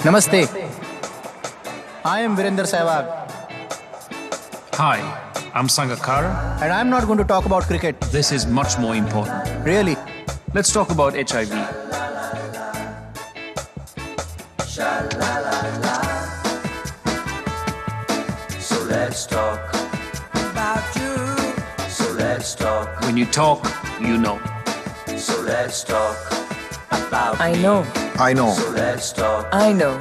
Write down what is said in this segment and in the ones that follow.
Namaste. I am Virender Sehwag. Hi, I'm Sangakkara. And I'm not going to talk about cricket. This is much more important. Really? Let's talk about HIV. So let's talk about you. So let's talk. When you talk, you know. So let's talk about I know. I know. So let's talk. I know.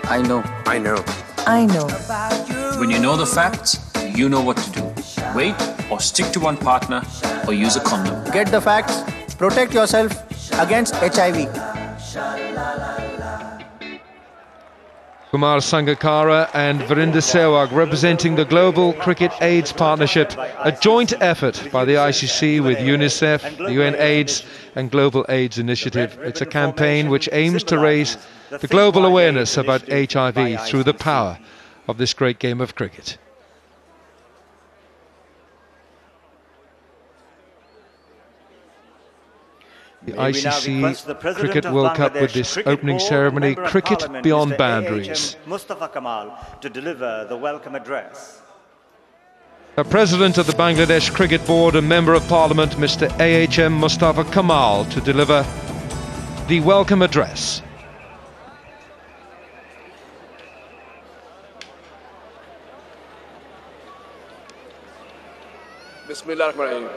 I know. I know. I know. About you. When you know the facts, you know what to do. Wait or stick to one partner or use a condom. Get the facts. Protect yourself against HIV. Kumar Sangakkara and Virender Sehwag representing the Global Cricket AIDS Partnership, a joint effort by the ICC with UNICEF, the UN AIDS and Global AIDS Initiative. It's a campaign which aims to raise the global awareness about HIV through the power of this great game of cricket. The ICC Cricket World Cup with this opening ceremony, Cricket Beyond Boundaries. Mustafa Kamal to deliver the welcome address. The President of the Bangladesh Cricket Board and Member of Parliament, Mr. AHM Mustafa Kamal, to deliver the welcome address. Bismillah ar-Rahman ar-Rahim.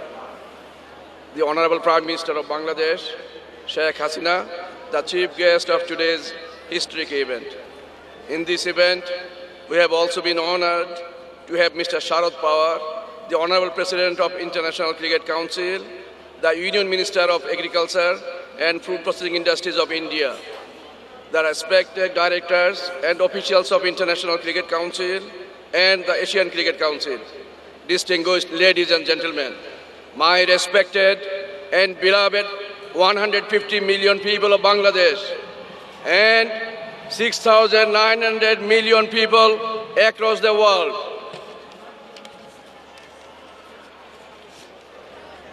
The Honorable Prime Minister of Bangladesh, Sheikh Hasina, the chief guest of today's historic event. In this event, we have also been honored to have Mr. Sharad Pawar, the Honorable President of International Cricket Council, the Union Minister of Agriculture and Food Processing Industries of India, the respected directors and officials of International Cricket Council and the Asian Cricket Council, distinguished ladies and gentlemen, my respected and beloved 150 million people of Bangladesh and 6,900 million people across the world.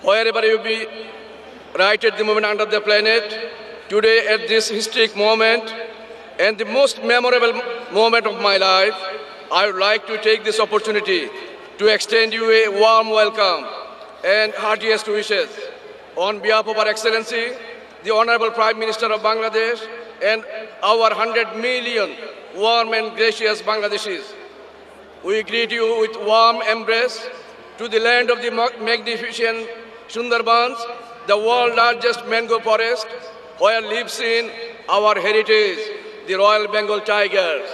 Wherever you be right at the moment under the planet, today at this historic moment and the most memorable moment of my life, I would like to take this opportunity to extend you a warm welcome and heartiest wishes on behalf of Our Excellency, the Honorable Prime Minister of Bangladesh and our 100 million warm and gracious Bangladeshis. We greet you with warm embrace to the land of the magnificent Sundarbans, the world's largest mangrove forest, where lives in our heritage, the Royal Bengal tigers.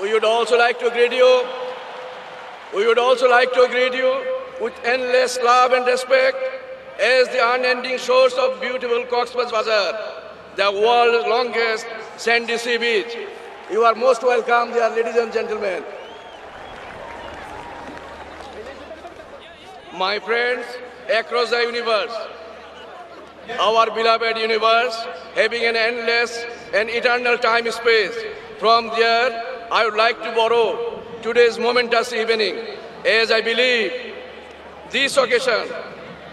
We would also like to greet you with endless love and respect as the unending source of beautiful Cox's Bazar, the world's longest sandy sea beach. You are most welcome, dear ladies and gentlemen. My friends across the universe, our beloved universe, having an endless and eternal time space. From there, I would like to borrow today's momentous evening, as I believe this occasion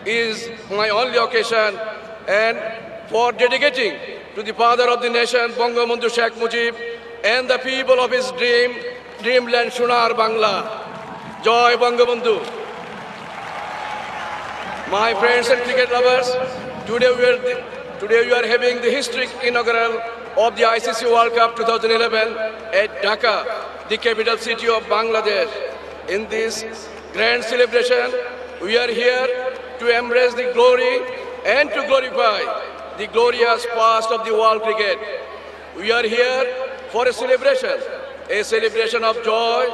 is my only occasion, and for dedicating to the father of the nation, Bangabandhu Sheikh Mujib, and the people of his dreamland Sonar Bangla. Joy Bangabandhu. My friends and cricket lovers, today we are having the historic inaugural of the ICC World Cup 2011 at Dhaka, the capital city of Bangladesh. In this grand celebration, we are here to embrace the glory and to glorify the glorious past of the world cricket. We are here for a celebration of joy,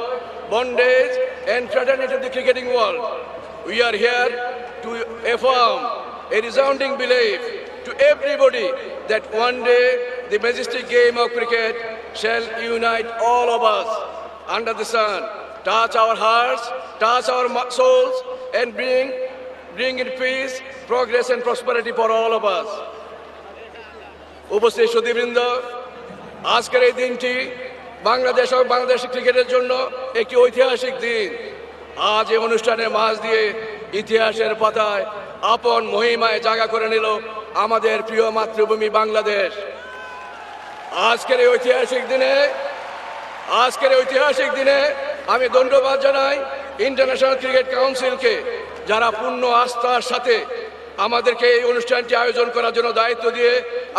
bondage, and fraternity of the cricketing world. We are here to affirm a resounding belief to everybody that one day the majestic game of cricket shall unite all of us under the sun, touch our hearts, touch our souls, and bring in peace, progress, and prosperity for all of us. উপস্থিত সুধীবৃন্দ, আজকের এই দিনটি বাংলাদেশ ও বাংলাদেশি ক্রিকেটের জন্য একটি ঐতিহাসিক দিন। আজ এই অনুষ্ঠানের মাঝ দিয়ে ইতিহাসের পাতায় আপন মহিমায় জায়গা করে নিল আমাদের প্রিয় মাতৃভূমি বাংলাদেশ। আজকের এই ঐতিহাসিক দিনে আমি ধন্যবাদ জানাই ইন্টারন্যাশনাল ক্রিকেট কাউন্সিলকে, যারা পূর্ণ আস্থার সাথে আমাদেরকে এই অনুষ্ঠানটি আয়োজন করার জন্য দায়িত্ব দিয়ে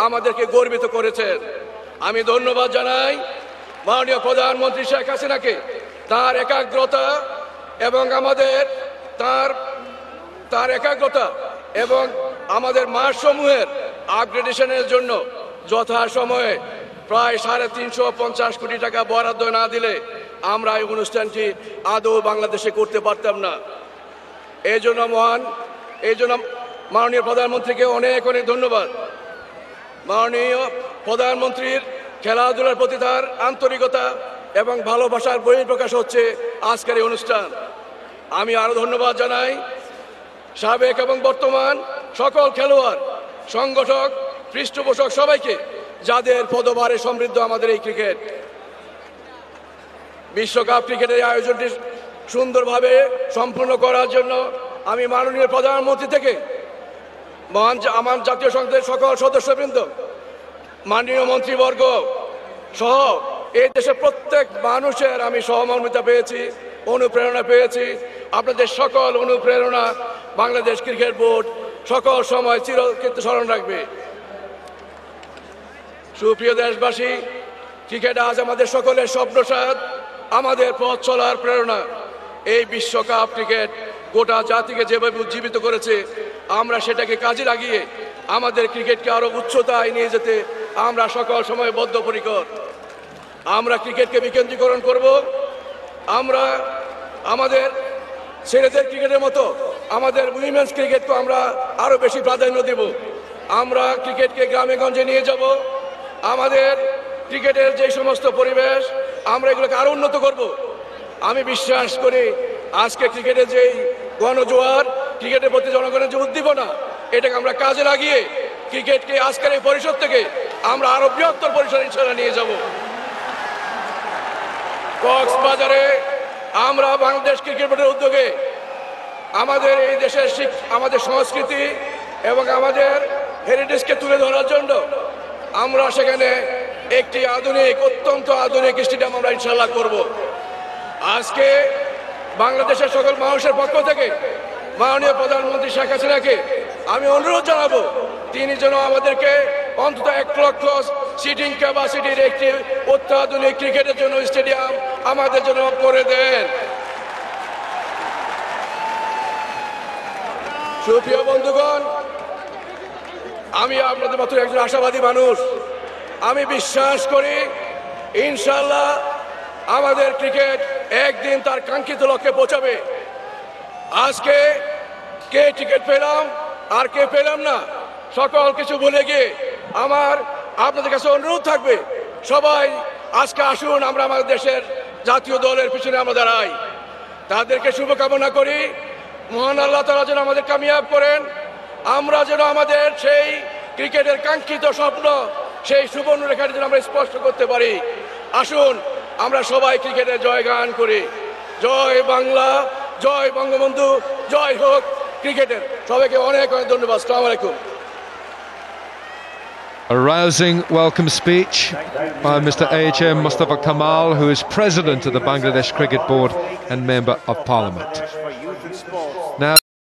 আমাদেরকে গর্বিত করেছেন। আমি ধন্যবাদ জানাই মাননীয় প্রধানমন্ত্রী শেখ হাসিনাকে, তার একাগ্রতা এবং আমাদের মাঠসমূহের আপগ্রেডেশনের জন্য যথাসময়ে প্রায় 350 কোটি টাকা বরাদ্দ না দিলে আমরা এই অনুষ্ঠানটি আদৌ বাংলাদেশে করতে পারতাম না। এই জন্য মাননীয় প্রধানমন্ত্রীকে অনেক অনেক ধন্যবাদ। মাননীয় প্রধানমন্ত্রীর খেলাধুলার প্রতি তার আন্তরিকতা এবং ভালোবাসার বহিঃপ্রকাশ হচ্ছে আজকের এই অনুষ্ঠান। আমি আরো ধন্যবাদ জানাই সাবেক এবং বর্তমান সকল খেলোয়াড়, সংগঠক, পৃষ্ঠপোষক সবাইকে, যাদের পদভারে সমৃদ্ধ আমাদের এই ক্রিকেট। বিশ্বকাপ ক্রিকেটের আয়োজনটি সুন্দরভাবে সম্পূর্ণ করার জন্য আমি মাননীয় প্রধানমন্ত্রী থেকে আমার জাতীয় সংসদের সকল সদস্যবৃন্দ, মাননীয় মন্ত্রীবর্গ সহ এই দেশের প্রত্যেক মানুষের আমি সহমর্মিতা পেয়েছি, অনুপ্রেরণা পেয়েছি। আপনাদের সকল অনুপ্রেরণা বাংলাদেশ ক্রিকেট বোর্ড সকল সময় চিরকৃত স্মরণ রাখবে। সুপ্রিয় দেশবাসী, ক্রিকেট আজ আমাদের সকলের স্বপ্নসাদ, আমাদের পথ চলার প্রেরণা। এই বিশ্বকাপ ক্রিকেট গোটা জাতিকে যেভাবে উজ্জীবিত করেছে, আমরা সেটাকে কাজে লাগিয়ে আমাদের ক্রিকেটকে আরো উচ্চতায় নিয়ে যেতে আমরা সকল সময় বদ্ধপরিকর। আমরা ক্রিকেটকে বিকেন্দ্রীকরণ করব। আমরা আমাদের ছেলেদের ক্রিকেটের মতো আমাদের উইমেন্স ক্রিকেটকে আমরা আরো বেশি প্রাধান্য দেব। আমরা ক্রিকেটকে গ্রামে গঞ্জে নিয়ে যাব। আমাদের ক্রিকেটের যে সমস্ত পরিবেশ, আমরা এগুলোকে আরো উন্নত করব। আমি বিশ্বাস করি আজকে ক্রিকেটের যে গণজোয়ার, ক্রিকেটের প্রতি জনগণের যে উদ্দীপনা, এটাকে আমরা কাজে লাগিয়ে ক্রিকেটকে আজকের এই পরিষদ থেকে আমরা আরো বৃহত্তর পরিসরে ইনশাআল্লাহ নিয়ে যাব। কক্সবাজারে আমরা বাংলাদেশ ক্রিকেট বোর্ডের উদ্যোগে আমাদের এই দেশের আমাদের সংস্কৃতি এবং আমাদের হেরিটেজকে তুলে ধরার জন্য আমরা সেখানে একটি অত্যন্ত আধুনিক স্টেডিয়াম আমরা ইনশাআল্লাহ করব। আজকে বাংলাদেশের সকল মানুষের পক্ষ থেকে মাননীয় প্রধানমন্ত্রী শেখ হাসিনাকে আমি অনুরোধ জানাবো, তিনি যেন আমাদেরকে অন্তত 1 লক্ষ সিটিং ক্যাপাসিটির একটি অত্যাধুনিক ক্রিকেটের জন্য স্টেডিয়াম আমাদের জন্য করে দেন। সুপ্রিয় বন্ধুগণ, আমি আপনাদের মতো একজন আশাবাদী মানুষ। আমি বিশ্বাস করি ইনশাআল্লাহ আমাদের ক্রিকেট একদিন তার কাঙ্ক্ষিত লক্ষ্যে পৌঁছাবে। আজকে কে টিকিট পেলাম আর কে পেলাম না, সকল কিছু ভুলে গিয়ে আমার আপনাদের কাছে অনুরোধ থাকবে, সবাই আজকে আসুন আমরা আমাদের দেশের জাতীয় দলের পিছনে আমরা দাঁড়াই। তাদেরকে শুভকামনা করি, মহান আল্লাহ তাআলা যেন আমাদের কামিয়াব করেন। আমরা যেন আমাদের সেই ক্রিকেটের কাঙ্ক্ষিত স্বপ্ন, সেই সুবর্ণ রেখাটি যেন আমরা স্পষ্ট করতে পারি। আসুন আমরা সবাই ক্রিকেটের জয়গান করি। জয় বাংলা, জয় বঙ্গবন্ধু, জয় হোক ক্রিকেটের। সবাইকে অনেক অনেক ধন্যবাদ। আসসালামু আলাইকুম। A rousing welcome speech by Mr. H.M. Mustafa Kamal, who is president of the Bangladesh Cricket Board and member of Parliament. Now